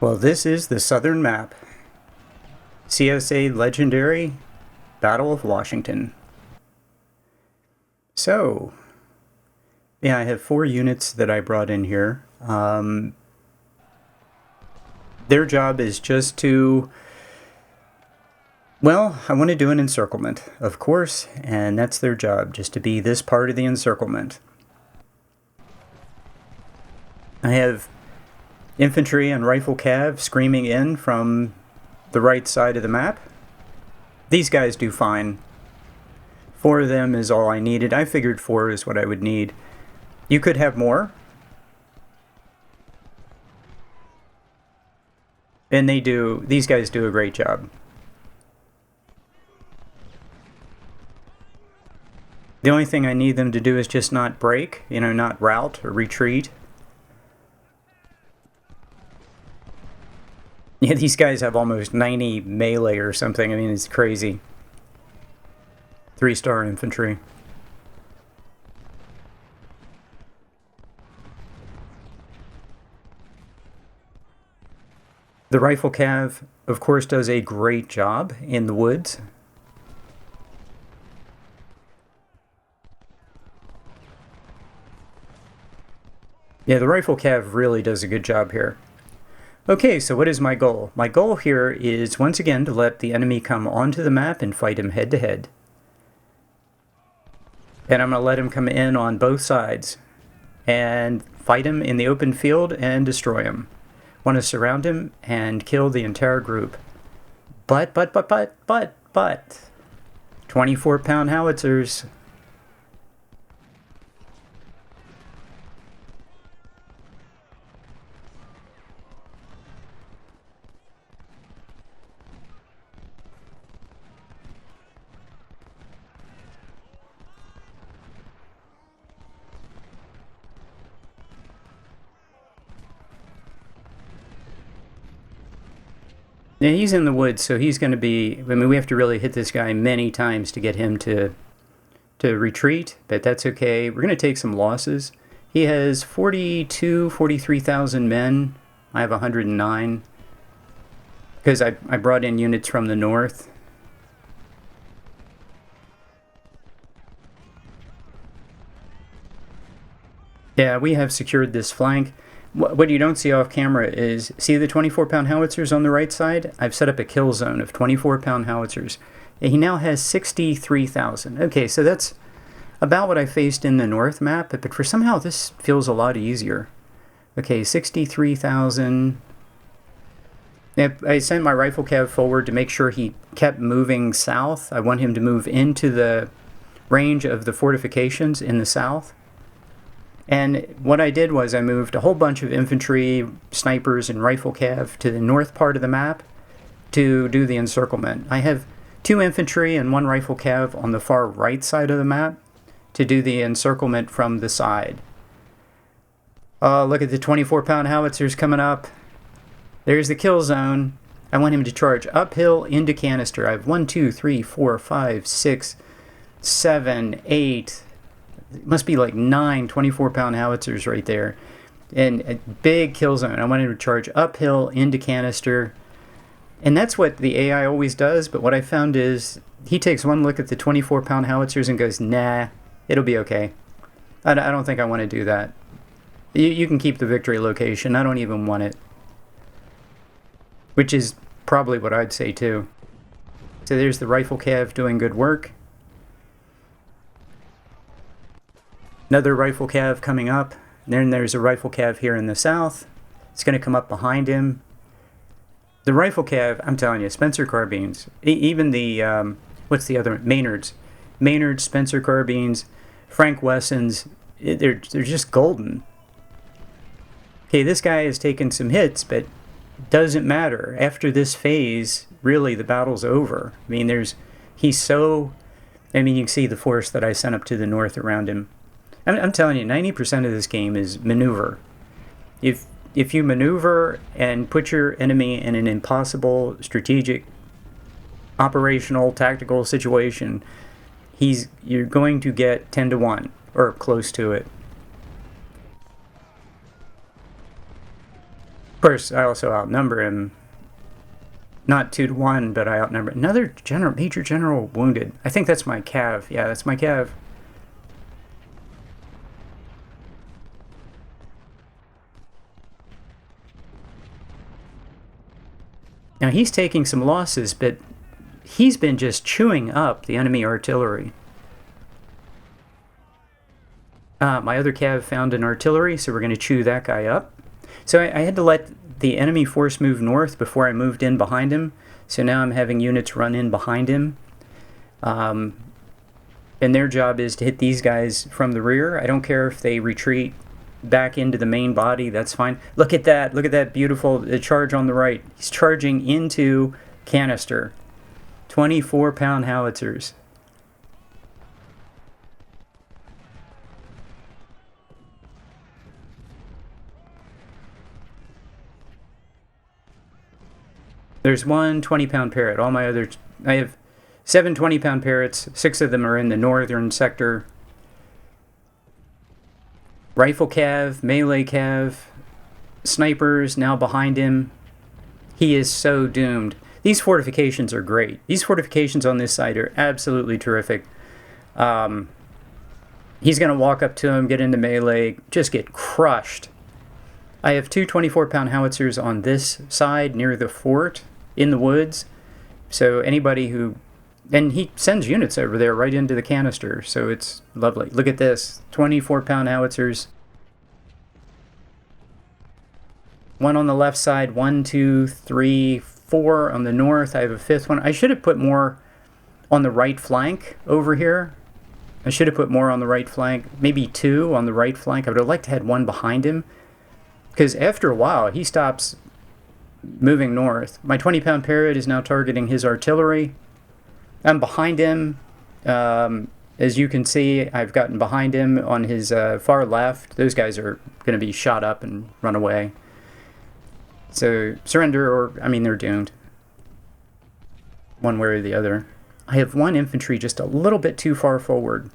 Well, this is the southern map. CSA Legendary Battle of Washington. So, yeah, I have 4 units that I brought in here. Their job is just to... Well, I want to do an encirclement, of course, and that's their job, just to be this part of the encirclement. I have infantry and rifle cav screaming in from the right side of the map. These guys do fine. 4 of them is all I needed. I figured 4 is what I would need. You could have more. And these guys do a great job. The only thing I need them to do is just not break, not rout or retreat. Yeah, these guys have almost 90 melee or something. I mean, it's crazy. 3-star infantry. The rifle cav, of course, does a great job in the woods. Yeah, the rifle cav really does a good job here. Okay, so what is my goal? My goal here is, once again, to let the enemy come onto the map and fight him head-to-head. And I'm going to let him come in on both sides and fight him in the open field and destroy him. Want to surround him and kill the entire group. But 24-pound howitzers. Now he's in the woods, so he's going to be... I mean, we have to really hit this guy many times to get him to retreat, but that's okay. We're going to take some losses. He has 43,000 men. I have 109. Because I brought in units from the north. Yeah, we have secured this flank. What you don't see off camera is, see the 24-pound howitzers on the right side? I've set up a kill zone of 24-pound howitzers. He now has 63,000. Okay, so that's about what I faced in the north map, but for somehow this feels a lot easier. Okay, 63,000. I sent my rifle cav forward to make sure he kept moving south. I want him to move into the range of the fortifications in the south. And what I did was I moved a whole bunch of infantry, snipers, and rifle cav to the north part of the map to do the encirclement. I have 2 infantry and 1 rifle cav on the far right side of the map to do the encirclement from the side. Look at the 24-pound howitzers coming up. There's the kill zone. I want him to charge uphill into canister. I have 1, 2, 3, 4, 5, 6, 7, 8... It must be like 9 24-pound howitzers right there. And a big kill zone. I want him to charge uphill into canister. And that's what the AI always does, but what I found is he takes one look at the 24-pound howitzers and goes, nah, it'll be okay. I don't think I want to do that. You can keep the victory location. I don't even want it. Which is probably what I'd say too. So there's the rifle cav doing good work. Another rifle cav coming up. And then there's a rifle cav here in the south. It's going to come up behind him. The rifle cav, I'm telling you, Spencer carbines. Even the, what's the other? Maynards. Maynards, Spencer carbines, Frank Wessons. They're just golden. Okay, this guy has taken some hits, but doesn't matter. After this phase, really the battle's over. I mean, you can see the force that I sent up to the north around him. I'm telling you, 90% of this game is maneuver. If you maneuver and put your enemy in an impossible strategic, operational, tactical situation, you're going to get 10 to 1 or close to it. Of course, I also outnumber him. Not 2 to 1, but I outnumber another major general wounded. I think that's my cav. Yeah, that's my cav. Now he's taking some losses, but he's been just chewing up the enemy artillery. My other cav found an artillery, so we're going to chew that guy up. So I had to let the enemy force move north before I moved in behind him. So now I'm having units run in behind him. And their job is to hit these guys from the rear. I don't care if they retreat back into the main body, that's fine. Look at that beautiful charge on the right. He's charging into canister. 24-pound howitzers. There's one 20-pound parrot. All my other... I have 7 20-pound parrots. 6 of them are in the northern sector. Rifle cav, melee cav, snipers now behind him. He is so doomed. These fortifications are great. These fortifications on this side are absolutely terrific. He's going to walk up to him, get into melee, just get crushed. I have 2 24-pound howitzers on this side near the fort in the woods. So anybody who... And he sends units over there right into the canister, so it's lovely. Look at this, 24-pound howitzers. 1 on the left side, 1, 2, 3, 4 on the north. I have a 5th one. I should have put more on the right flank over here. I should have put more on the right flank, maybe 2 on the right flank. I would have liked to have 1 behind him, because after a while, he stops moving north. My 20-pound parrot is now targeting his artillery. I'm behind him. As you can see, I've gotten behind him on his far left. Those guys are going to be shot up and run away. So surrender, or, I mean, they're doomed. One way or the other. I have 1 infantry just a little bit too far forward.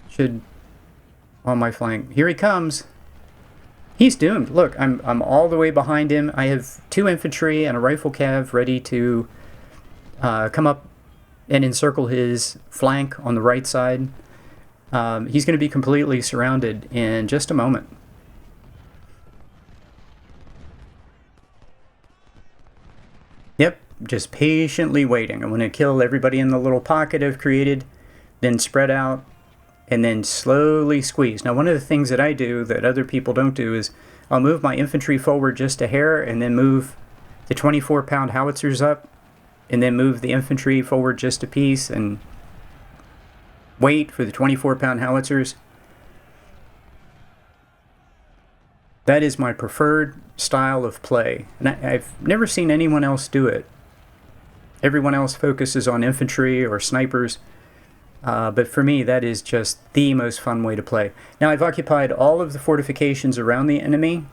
Should... on my flank. Here he comes. He's doomed. Look, I'm all the way behind him. I have 2 infantry and a rifle cav ready to come up and encircle his flank on the right side. He's going to be completely surrounded in just a moment. Yep, just patiently waiting. I'm going to kill everybody in the little pocket I've created, then spread out, and then slowly squeeze. Now, one of the things that I do that other people don't do is I'll move my infantry forward just a hair and then move the 24-pound howitzers up, and then move the infantry forward just a piece and wait for the 24-pound howitzers. That is my preferred style of play, and I've never seen anyone else do it. Everyone else focuses on infantry or snipers, but for me that is just the most fun way to play. Now, I've occupied all of the fortifications around the enemy,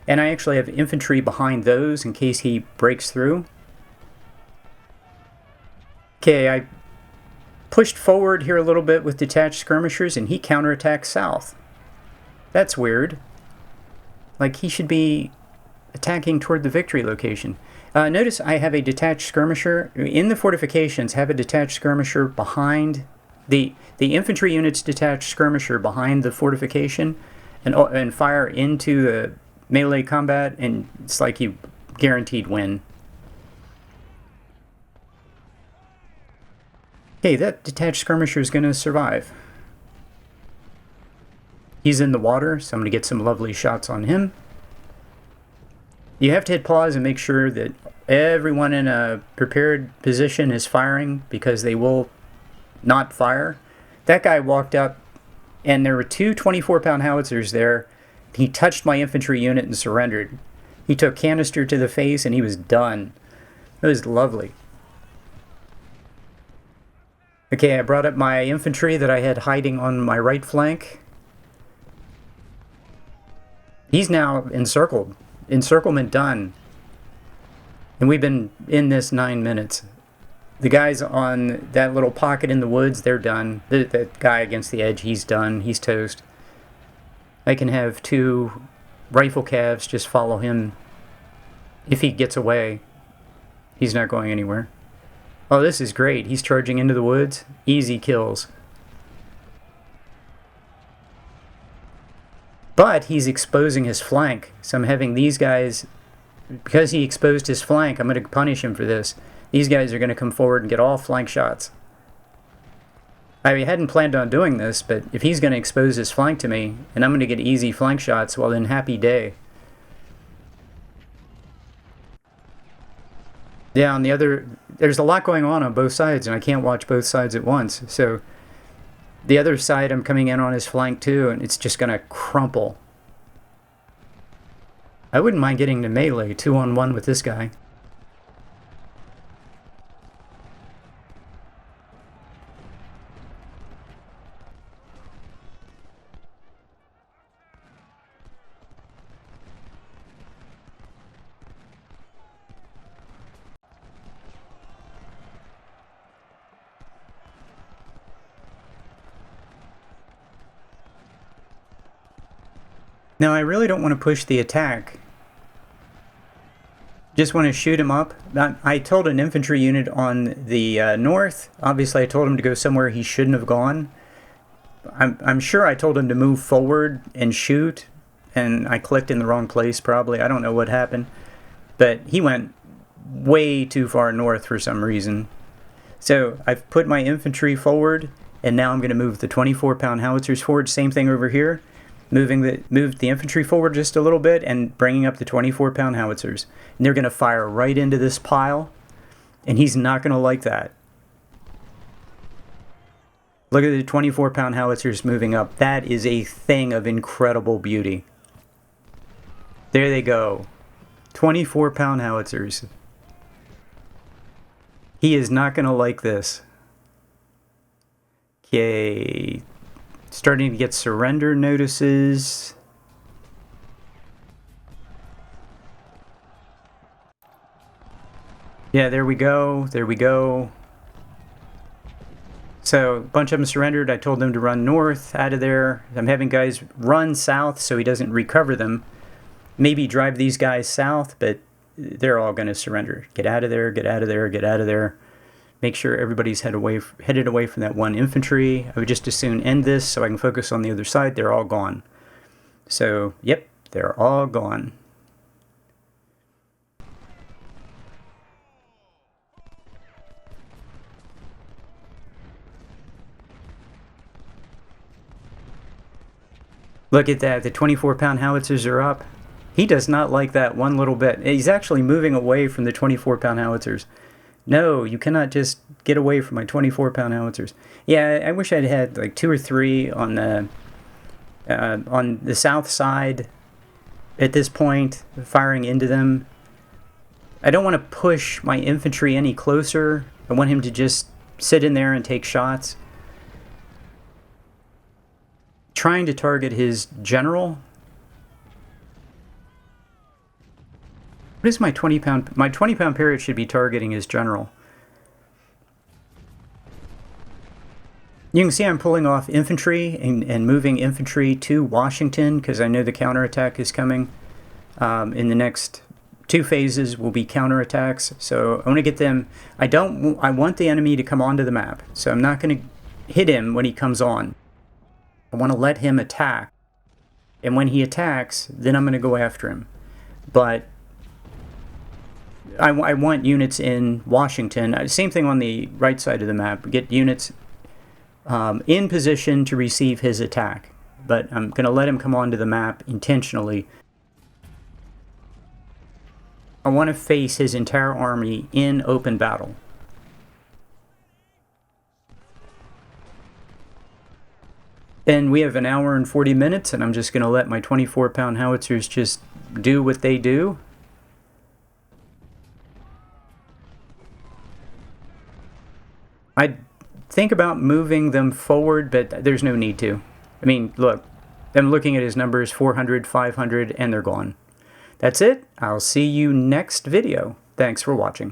and I actually have infantry behind those in case he breaks through. Okay, I pushed forward here a little bit with detached skirmishers, and he counterattacked south. That's weird. Like, he should be attacking toward the victory location. Notice I have a detached skirmisher. In the fortifications, have a detached skirmisher behind the infantry unit's detached skirmisher behind the fortification, and fire into the melee combat, and it's like you guaranteed win. Okay, that detached skirmisher is going to survive. He's in the water, so I'm going to get some lovely shots on him. You have to hit pause and make sure that everyone in a prepared position is firing, because they will not fire. That guy walked up, and there were 2 24-pound howitzers there. He touched my infantry unit and surrendered. He took canister to the face, and he was done. It was lovely. Okay, I brought up my infantry that I had hiding on my right flank. He's now encircled. Encirclement done. And we've been in this 9 minutes. The guys on that little pocket in the woods, they're done. That guy against the edge, he's done. He's toast. I can have 2 rifle calves just follow him. If he gets away, he's not going anywhere. Oh, this is great. He's charging into the woods. Easy kills. But he's exposing his flank. So I'm having these guys, because he exposed his flank, I'm going to punish him for this. These guys are going to come forward and get all flank shots. I hadn't planned on doing this, but if he's going to expose his flank to me, and I'm going to get easy flank shots, well then happy day. Yeah, on the other, there's a lot going on both sides, and I can't watch both sides at once. So the other side, I'm coming in on his flank too, and it's just going to crumple. I wouldn't mind getting to melee 2-on-1 with this guy. Now, I really don't want to push the attack. Just want to shoot him up. I told an infantry unit on the north. Obviously, I told him to go somewhere he shouldn't have gone. I'm sure I told him to move forward and shoot, and I clicked in the wrong place probably. I don't know what happened. But he went way too far north for some reason. So I've put my infantry forward, and now I'm going to move the 24-pound howitzers forward. Same thing over here. Moved the infantry forward just a little bit and bringing up the 24-pound howitzers. And they're going to fire right into this pile, and he's not going to like that. Look at the 24-pound howitzers moving up. That is a thing of incredible beauty. There they go. 24-pound howitzers. He is not going to like this. Okay. Starting to get surrender notices. Yeah, there we go. There we go. So a bunch of them surrendered. I told them to run north out of there. I'm having guys run south so he doesn't recover them. Maybe drive these guys south, but they're all going to surrender. Get out of there, get out of there, get out of there. Make sure everybody's headed away from that one infantry. I would just as soon end this so I can focus on the other side. They're all gone. So, yep, they're all gone. Look at that. The 24-pound howitzers are up. He does not like that one little bit. He's actually moving away from the 24-pound howitzers. No, you cannot just get away from my 24-pound howitzers. Yeah, I wish I'd had like 2 or 3 on the south side at this point, firing into them. I don't want to push my infantry any closer. I want him to just sit in there and take shots. Trying to target his general. What is my 20-pound? My 20-pound Parrot should be targeting his general. You can see I'm pulling off infantry and moving infantry to Washington because I know the counterattack is coming. In the next 2 phases will be counterattacks. So I want to get them. I want the enemy to come onto the map. So I'm not going to hit him when he comes on. I want to let him attack. And when he attacks, then I'm going to go after him. But I want units in Washington. Same thing on the right side of the map. Get units in position to receive his attack. But I'm going to let him come onto the map intentionally. I want to face his entire army in open battle. And we have 1 hour and 40 minutes, and I'm just going to let my 24-pound howitzers just do what they do. I'd think about moving them forward, but there's no need to. I mean, look, I'm looking at his numbers, 400, 500, and they're gone. That's it. I'll see you next video. Thanks for watching.